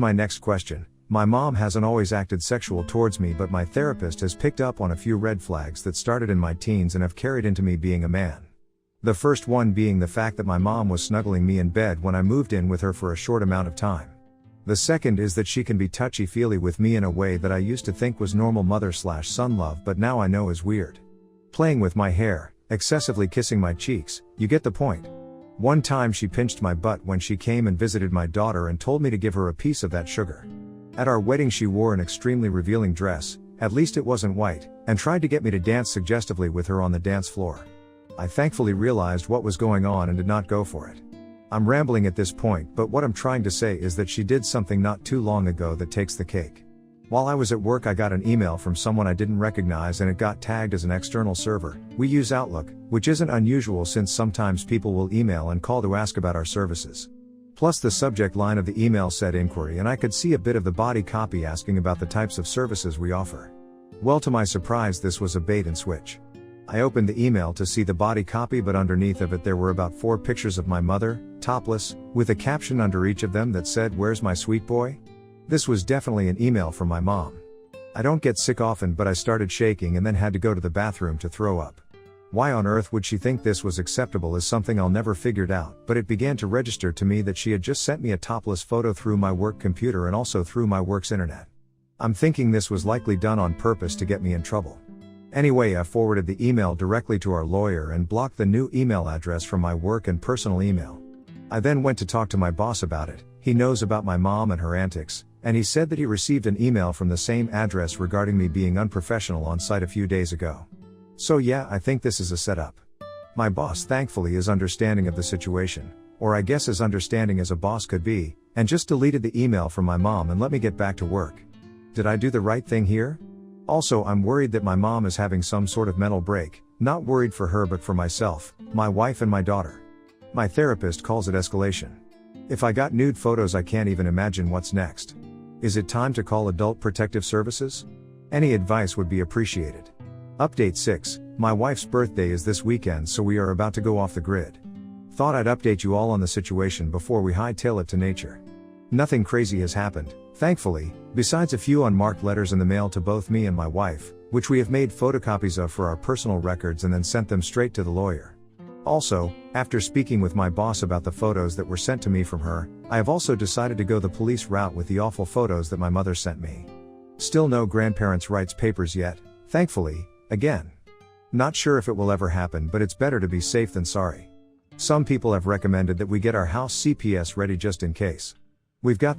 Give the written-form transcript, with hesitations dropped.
my next question. My mom hasn't always acted sexual towards me, but my therapist has picked up on a few red flags that started in my teens and have carried into me being a man. The first one being the fact that my mom was snuggling me in bed when I moved in with her for a short amount of time. The second is that she can be touchy-feely with me in a way that I used to think was normal mother/son love, but now I know is weird. Playing with my hair, excessively kissing my cheeks, you get the point. One time she pinched my butt when she came and visited my daughter and told me to give her a piece of that sugar. At our wedding she wore an extremely revealing dress, at least it wasn't white, and tried to get me to dance suggestively with her on the dance floor. I thankfully realized what was going on and did not go for it. I'm rambling at this point, but what I'm trying to say is that she did something not too long ago that takes the cake. While I was at work I got an email from someone I didn't recognize and it got tagged as an external server. We use Outlook, which isn't unusual since sometimes people will email and call to ask about our services. Plus the subject line of the email said inquiry and I could see a bit of the body copy asking about the types of services we offer. Well, to my surprise this was a bait and switch. I opened the email to see the body copy, but underneath of it there were about 4 pictures of my mother, topless, with a caption under each of them that said, "Where's my sweet boy?" This was definitely an email from my mom. I don't get sick often, but I started shaking and then had to go to the bathroom to throw up. Why on earth would she think this was acceptable is something I'll never figured out, but it began to register to me that she had just sent me a topless photo through my work computer and also through my work's internet. I'm thinking this was likely done on purpose to get me in trouble. Anyway, I forwarded the email directly to our lawyer and blocked the new email address from my work and personal email. I then went to talk to my boss about it. He knows about my mom and her antics, and he said that he received an email from the same address regarding me being unprofessional on site a few days ago. So yeah, I think this is a setup. My boss thankfully is understanding of the situation, or I guess as understanding as a boss could be, and just deleted the email from my mom and let me get back to work. Did I do the right thing here? Also, I'm worried that my mom is having some sort of mental break, not worried for her but for myself, my wife and my daughter. My therapist calls it escalation. If I got nude photos I can't even imagine what's next. Is it time to call Adult Protective Services? Any advice would be appreciated. Update 6, my wife's birthday is this weekend, so we are about to go off the grid. Thought I'd update you all on the situation before we hightail it to nature. Nothing crazy has happened, thankfully, besides a few unmarked letters in the mail to both me and my wife, which we have made photocopies of for our personal records and then sent them straight to the lawyer. Also, after speaking with my boss about the photos that were sent to me from her, I have also decided to go the police route with the awful photos that my mother sent me. Still no grandparents' rights papers yet, thankfully, again. Not sure if it will ever happen, but it's better to be safe than sorry. Some people have recommended that we get our house CPS ready just in case. We've got that